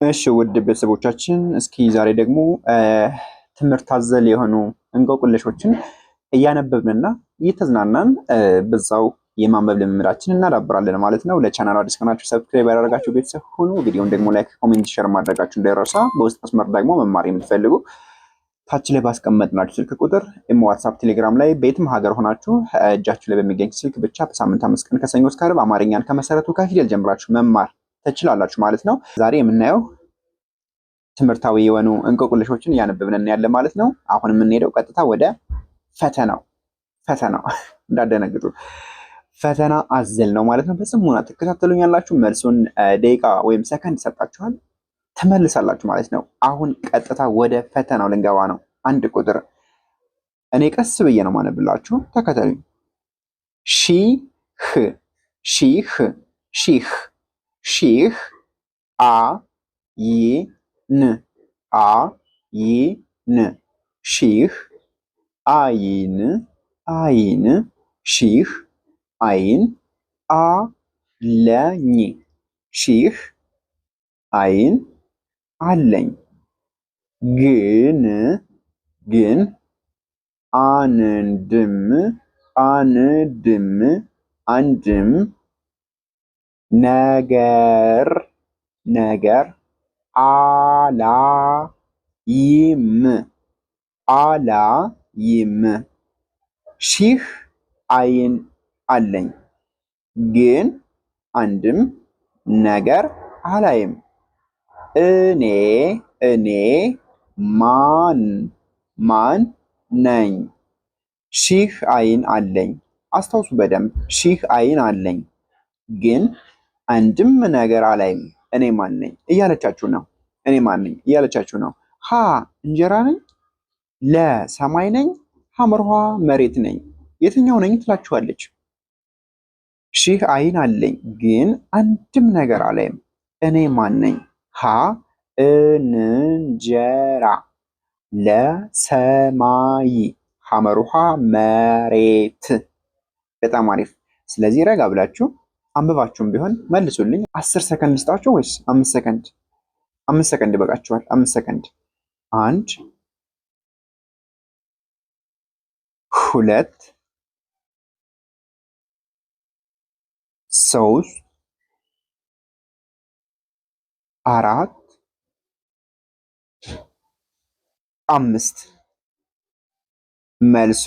እሺ ውድ ቤተሰቦቻችን እስኪ ዛሬ ደግሞ ትምህርት አዘል የሆኑ እንቆቅልሾችን እያነበብንና እየተዝናናን በዛው የማንበብ ልምምዳችን እናዳብራለን ማለት ነው። ለቻናሉ አዲስ ከሆናችሁ ሰብስክራይብ ያደረጋችሁ ቤተሰብ ሁኑ። ቪዲዮውን ደግሞ ላይክ፣ ኮሜንት፣ ሼር ማድረጋችሁ እንዳይረሳ። በውስጥ መስመር ደግሞ መማር የምትፈልጉ ታች ላይ ባስቀመጥናችሁ ስልክ ቁጥር ኢሞ፣ ዋትስአፕ፣ ቴሌግራም ላይ በየትም ሀገር ሆናችሁ እጃችሁ ላይ በሚገኝ ስልክ ብቻ በሳምንት 5 ቀን ከሰኞ እስከ ዓርብ አማርኛን ከመሰረቱ ከፊደል ጀምራችሁ መማር ትችላላችሁ ማለት ነው። ዛሬ የምናየው ትምህርታዊ የሆኑ እንቆቅልሾችን እያነበብን ያለ ማለት ነው። አሁን የምንሄደው ቀጥታ ወደ ፈተናው እንዳደነግጡ ፈተና አዘል ነው ማለት ነው። በጽሞና ትከታተሉኛላችሁ። መልሱን ደቂቃ ወይም ሰከንድ ሰጣችኋል ትመልሳላችሁ ማለት ነው። አሁን ቀጥታ ወደ ፈተናው ልንገባ ነው። አንድ ቁጥር እኔ ቀስ ብዬ ነው ማነብላችሁ፣ ተከተሉኝ። ሺህ ሺህ ሺህ ሺህ አ ይ ን አ ይ ን ሺህ አይን አይን ሺህ አይን አለኝ ሺህ አይን አለኝ ግን አንድም አንድም ነገር አላይም ሺህ አይን አለኝ ግን አንድም ነገር አላይም። እኔ ማን ነኝ? ሺህ አይን አለኝ። አስታውሱ በደንብ ሺህ አይን አለኝ ግን አንድም ነገር አላይም። እኔ ማን ነኝ እያለቻችሁ ነው። እኔ ማን ነኝ እያለቻችሁ ነው። ሀ እንጀራ ነኝ፣ ለ ሰማይ ነኝ፣ ሐመርኋ መሬት ነኝ። የትኛው ነኝ ትላችኋለች። ሺህ አይን አለኝ ግን አንድም ነገር አላይም። እኔ ማን ነኝ? ሀ እንጀራ፣ ለ ሰማይ፣ ሐመርኋ መሬት። በጣም አሪፍ። ስለዚህ ረጋ ብላችሁ አንብባችሁም ቢሆን መልሱልኝ። 10 ሰከንድ ልስጣችሁ ወይስ 5 ሰከንድ? 5 ሰከንድ ይበቃችኋል። 5 ሰከንድ። 1 2 3 4 5 መልሱ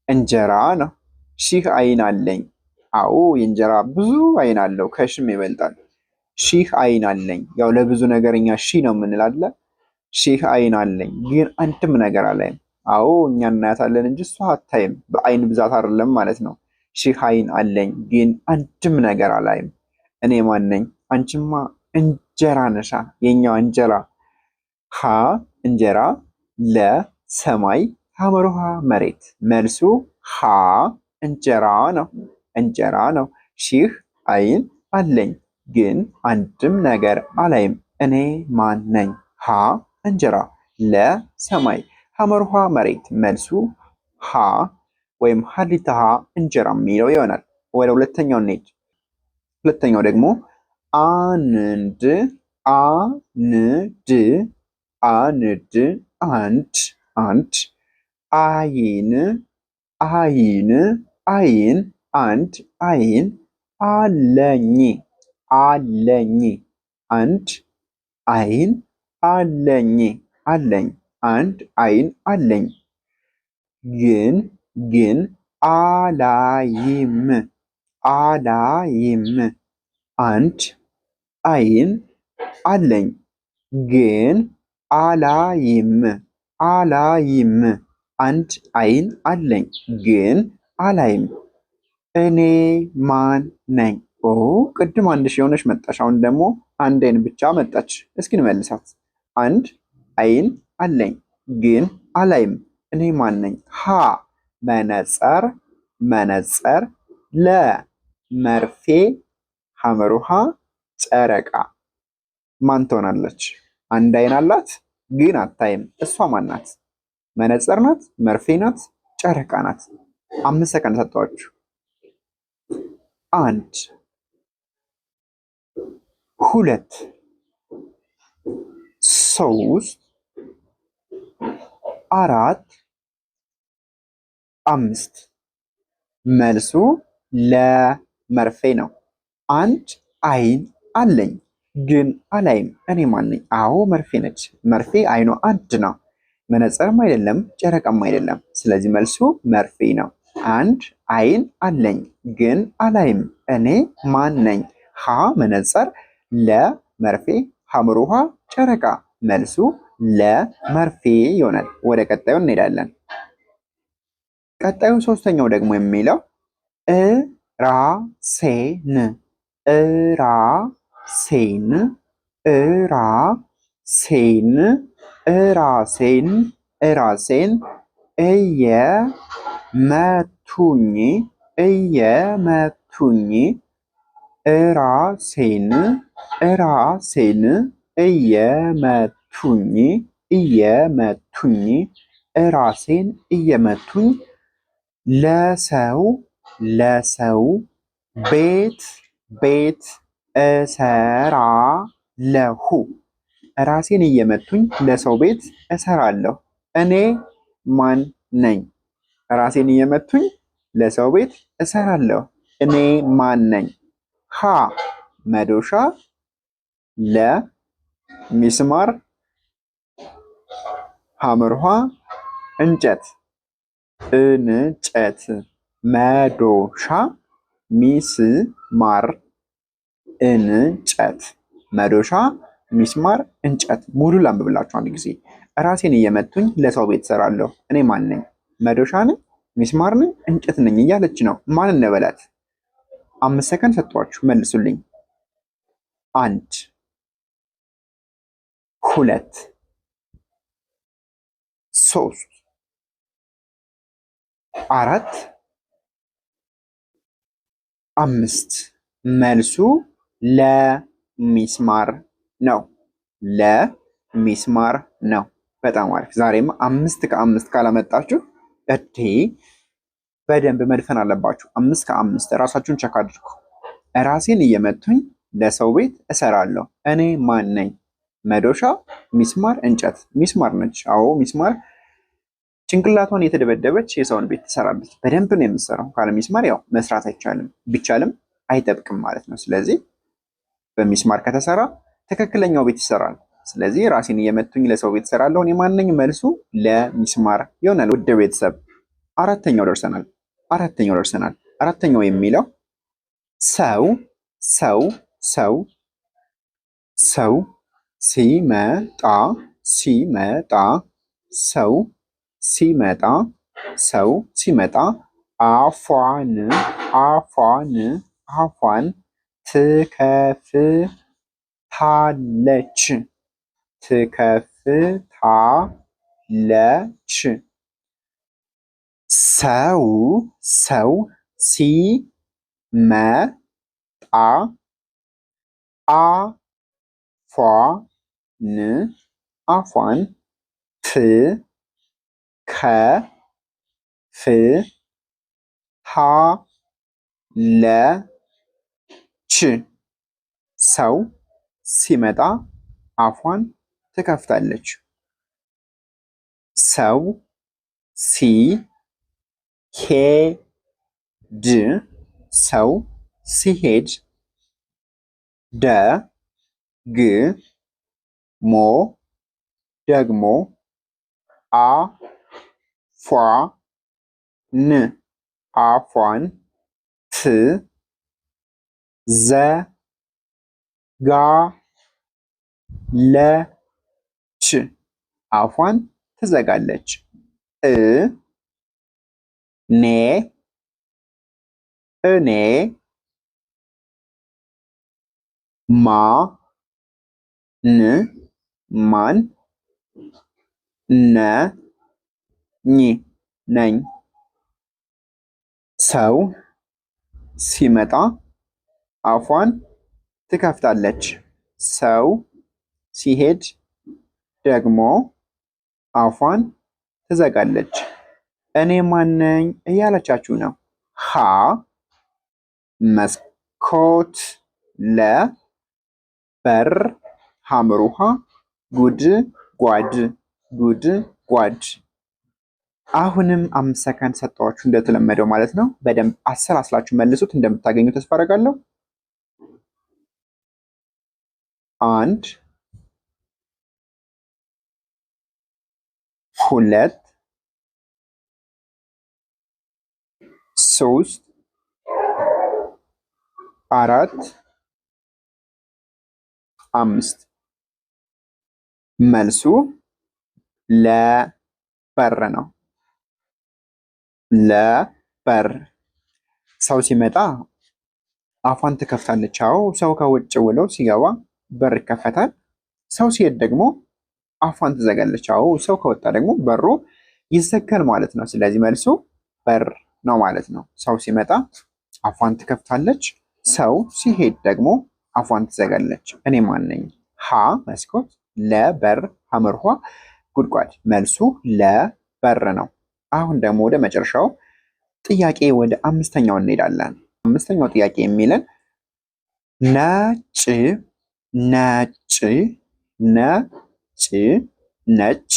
እንጀራ ነው። ሺህ አይን አለኝ። አዎ የእንጀራ ብዙ አይን አለው፣ ከሽም ይበልጣል። ሺህ አይን አለኝ። ያው ለብዙ ነገርኛ ሺህ ነው የምንል አይደለ? ሺህ አይን አለኝ ግን አንድም ነገር አላይም። አዎ እኛ እናያታለን እንጂ እሷ አታይም። በአይን ብዛት አይደለም ማለት ነው። ሺህ አይን አለኝ ግን አንድም ነገር አላይም። እኔ ማን ነኝ? አንቺማ እንጀራ ነሻ፣ የኛዋ እንጀራ። ሀ እንጀራ፣ ለ ሰማይ፣ ሐመርኋ መሬት። መልሱ ሀ እንጀራ ነው። እንጀራ ነው። ሺህ አይን አለኝ ግን አንድም ነገር አላይም። እኔ ማን ነኝ? ሀ እንጀራ፣ ለ ሰማይ፣ ሐመርኋ መሬት። መልሱ ሀ ወይም ሀሊታ እንጀራ የሚለው ይሆናል። ወደ ሁለተኛው እንሂድ። ሁለተኛው ደግሞ አንድ አንድ አይን አንድ አይን አለኝ አንድ አይን አለኝ አንድ አይን አለኝ ግን አላይም አንድ አይን አለኝ ግን አላይም አንድ አይን አለኝ ግን አላይም። እኔ ማን ነኝ? ኦ ቅድም አንድ ሺህ የሆነች መጣች። አሁን ደግሞ አንድ አይን ብቻ መጣች። እስኪ እንመልሳት። አንድ አይን አለኝ ግን አላይም። እኔ ማን ነኝ? ሀ መነጸር፣ ለ መርፌ፣ ሐመርኋ ጨረቃ። ማን ትሆናለች? አንድ አይን አላት ግን አታይም። እሷ ማን ናት? መነጽር ናት? መርፌ ናት? ጨረቃ ናት? 5 ሰከንድ ሰጠኋችሁ። 1 2 ሶስት፣ አራት፣ አምስት። መልሱ ለመርፌ ነው። አንድ አይን አለኝ ግን አላይም። እኔ ማን ነኝ? አዎ መርፌ ነች። መርፌ አይኗ አንድ ነው። መነጽርም አይደለም ጨረቃም አይደለም። ስለዚህ መልሱ መርፌ ነው። አንድ አይን አለኝ ግን አላይም። እኔ ማን ነኝ? ሀ መነጽር፣ ለ መርፌ፣ ሐመር ውሃ ጨረቃ። መልሱ ለመርፌ ይሆናል። ወደ ቀጣዩ እንሄዳለን። ቀጣዩ ሶስተኛው ደግሞ የሚለው ራሴን ራሴን ራሴን ራሴን ራሴን እየመቱኝ እየመቱኝ ራሴን ራሴን እየመቱኝ እየመቱኝ ራሴን እየመቱኝ ለሰው ለሰው ቤት ቤት እሰራለሁ። ራሴን እየመቱኝ ለሰው ቤት እሰራለሁ። እኔ ማን ነኝ? ራሴን እየመቱኝ ለሰው ቤት እሰራለሁ። እኔ ማን ነኝ? ሀ መዶሻ፣ ለ ሚስማር፣ ሐመር ውሃ እንጨት። እንጨት፣ መዶሻ፣ ሚስማር፣ እንጨት። መዶሻ፣ ሚስማር፣ እንጨት። ሙሉ ላንብብላችሁ አንድ ጊዜ። ራሴን እየመቱኝ ለሰው ቤት እሰራለሁ። እኔ ማን ነኝ? መዶሻ ነኝ? ሚስማር ነኝ? እንጨት ነኝ እያለች ነው። ማን እንበላት? 5 ሰከንድ ሰጥቷችሁ መልሱልኝ። 1 2 3 4 5 መልሱ ለሚስማር ነው። ለሚስማር ነው። በጣም አሪፍ። ዛሬም 5 ከ5 ካላመጣችሁ በደንብ መድፈን አለባችሁ። 5 ከ5 ራሳችሁን ቸክ አድርጉ። ራሴን እየመቱኝ ለሰው ቤት እሰራለሁ። እኔ ማን ነኝ? መዶሻ፣ ሚስማር፣ እንጨት። ሚስማር ነች። አዎ ሚስማር ጭንቅላቷን የተደበደበች የሰውን ቤት ትሰራለች። በደንብ ነው የምትሰራው። ካለ ሚስማር ያው መስራት አይቻልም፣ ቢቻልም አይጠብቅም ማለት ነው። ስለዚህ በሚስማር ከተሰራ ትክክለኛው ቤት ይሰራል። ስለዚህ ራሴን እየመቱኝ ለሰው ቤት እሰራለሁ። እኔ ማን ነኝ? መልሱ ለሚስማር ይሆናል። ውድ ቤተሰብ አራተኛው ደርሰናል። አራተኛው የሚለው ሰው ሰው ሰው ሰው ሲመጣ ሲመጣ ሰው ሲመጣ ሰው ሲመጣ አፏን አፏን አፏን ትከፍታለች ትከፍታለች። ሰው ሰው ሲመጣ አፏን ትከፍታለች። ሰው ሲመጣ አፏን ትከፍታለች። ሰው ሲሄድ ሰው ሲሄድ ደግሞ አፏን ትዘጋለች አፏን ትዘጋለች። እኔ ማን ነኝ። ሰው ሲመጣ አፏን ትከፍታለች። ሰው ሲሄድ ደግሞ አፏን ትዘጋለች። እኔ ማን ነኝ እያለቻችሁ ነው። ሀ መስኮት፣ ለ በር፣ ሐመር ውሃ ጉድ ጓድ ጉድ ጓድ። አሁንም 5 ሰከንድ ሰጠኋችሁ እንደተለመደው ማለት ነው። በደንብ አሰላስላችሁ መልሱት። እንደምታገኙ ተስፋ አደርጋለሁ። 1 2 3 4 5 መልሱ ለበር ነው። ለበር ሰው ሲመጣ አፏን ትከፍታለች። አዎ ሰው ከውጭ ውለው ሲገባ በር ይከፈታል። ሰው ሲሄድ ደግሞ አፏን ትዘጋለች። አዎ ሰው ከወጣ ደግሞ በሩ ይዘጋል ማለት ነው። ስለዚህ መልሱ በር ነው ማለት ነው። ሰው ሲመጣ አፏን ትከፍታለች። ሰው ሲሄድ ደግሞ አፏን ትዘጋለች። እኔ ማን ነኝ? ሀ መስኮት፣ ለበር ሐመርኋ ጉድጓድ። መልሱ ለበር ነው። አሁን ደግሞ ወደ መጨረሻው ጥያቄ ወደ 5ኛው እንሄዳለን። 5ኛው ጥያቄ የሚለን ነጭ ነጭ ነጭ ነጭ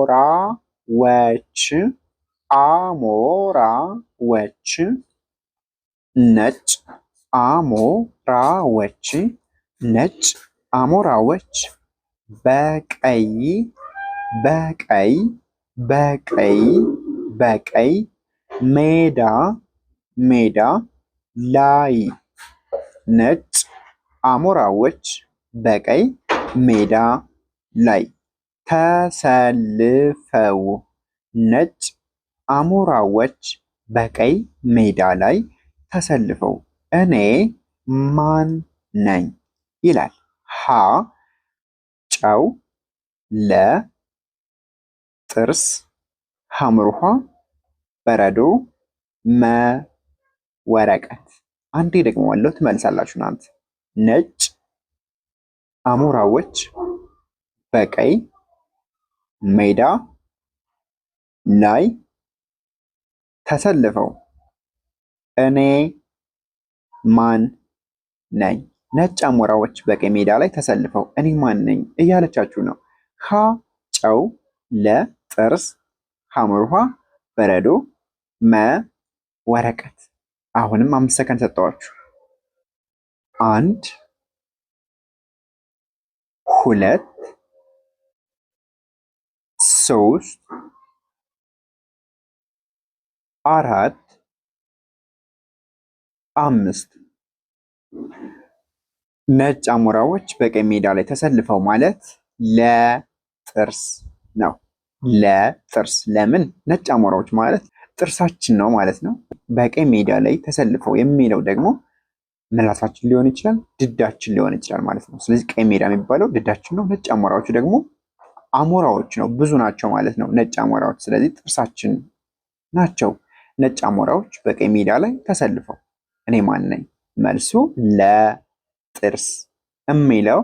አሞራዎች አሞራዎች ነጭ አሞራዎች ነጭ አሞራዎች በቀይ በቀይ በቀይ በቀይ ሜዳ ሜዳ ላይ ነጭ አሞራዎች በቀይ ሜዳ ላይ ተሰልፈው ነጭ አሞራዎች በቀይ ሜዳ ላይ ተሰልፈው እኔ ማን ነኝ ይላል። ሀ ጨው፣ ለ ጥርስ፣ ሐምርኋ በረዶ፣ መ ወረቀት። አንዴ ደግሞ ዋለው ትመልሳላችሁ እናንተ። ነጭ አሞራዎች በቀይ ሜዳ ላይ ተሰልፈው እኔ ማን ነኝ? ነጭ አሞራዎች በቀይ ሜዳ ላይ ተሰልፈው እኔ ማን ነኝ እያለቻችሁ ነው። ሀ ጨው፣ ለ ጥርስ፣ ሐመርኋ በረዶ፣ መ ወረቀት። አሁንም 5 ሰከንድ ሰጠኋችሁ። 1 2 3 4 5 ነጭ አሞራዎች በቀይ ሜዳ ላይ ተሰልፈው ማለት ለጥርስ ነው። ለጥርስ ለምን? ነጭ አሞራዎች ማለት ጥርሳችን ነው ማለት ነው። በቀይ ሜዳ ላይ ተሰልፈው የሚለው ደግሞ ምላሳችን ሊሆን ይችላል፣ ድዳችን ሊሆን ይችላል ማለት ነው። ስለዚህ ቀይ ሜዳ የሚባለው ድዳችን ነው። ነጭ አሞራዎቹ ደግሞ አሞራዎች ነው፣ ብዙ ናቸው ማለት ነው ነጭ አሞራዎች። ስለዚህ ጥርሳችን ናቸው። ነጭ አሞራዎች በቀይ ሜዳ ላይ ተሰልፈው እኔ ማን ነኝ? መልሱ ለጥርስ የሚለው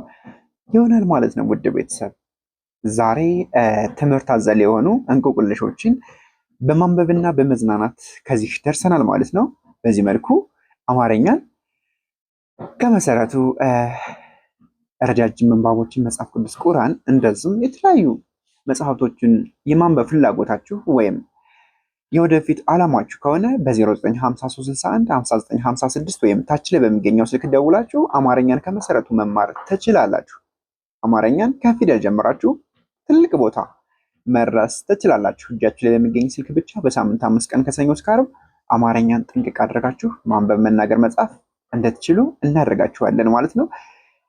ይሆናል ማለት ነው። ውድ ቤተሰብ ዛሬ ትምህርት አዘል የሆኑ እንቆቅልሾችን በማንበብና በመዝናናት ከዚህ ደርሰናል ማለት ነው። በዚህ መልኩ አማርኛን ከመሰረቱ ረጃጅም ምንባቦችን መጽሐፍ ቅዱስ፣ ቁርአን እንደዚሁም የተለያዩ መጽሐፍቶችን የማንበብ ፍላጎታችሁ ወይም የወደፊት ዓላማችሁ ከሆነ በ0953615956 ወይም ታች ላይ በሚገኘው ስልክ ደውላችሁ አማርኛን ከመሰረቱ መማር ትችላላችሁ። አማርኛን ከፊደል ጀምራችሁ ትልቅ ቦታ መድረስ ትችላላችሁ። እጃችሁ ላይ በሚገኝ ስልክ ብቻ በሳምንት 5 ቀን ከሰኞ እስከ ዓርብ አማርኛን ጥንቅቅ አድርጋችሁ ማንበብ፣ መናገር፣ መጻፍ እንድትችሉ እናደርጋችኋለን ማለት ነው።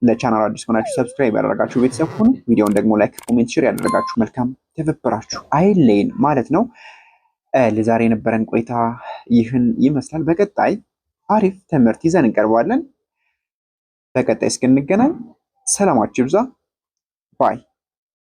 ለቻናል አዲስ ሆናችሁ ሰብስክራይብ ያደረጋችሁ ቤተሰብ ሁኑ። ቪዲዮውን ደግሞ ላይክ፣ ኮሜንት፣ ሼር ያደረጋችሁ መልካም ትብብራችሁ አይለይን ማለት ነው። ለዛሬ የነበረን ቆይታ ይህን ይመስላል። በቀጣይ አሪፍ ትምህርት ይዘን እንቀርባለን። በቀጣይ እስክንገናኝ ሰላማችሁ ይብዛ ባይ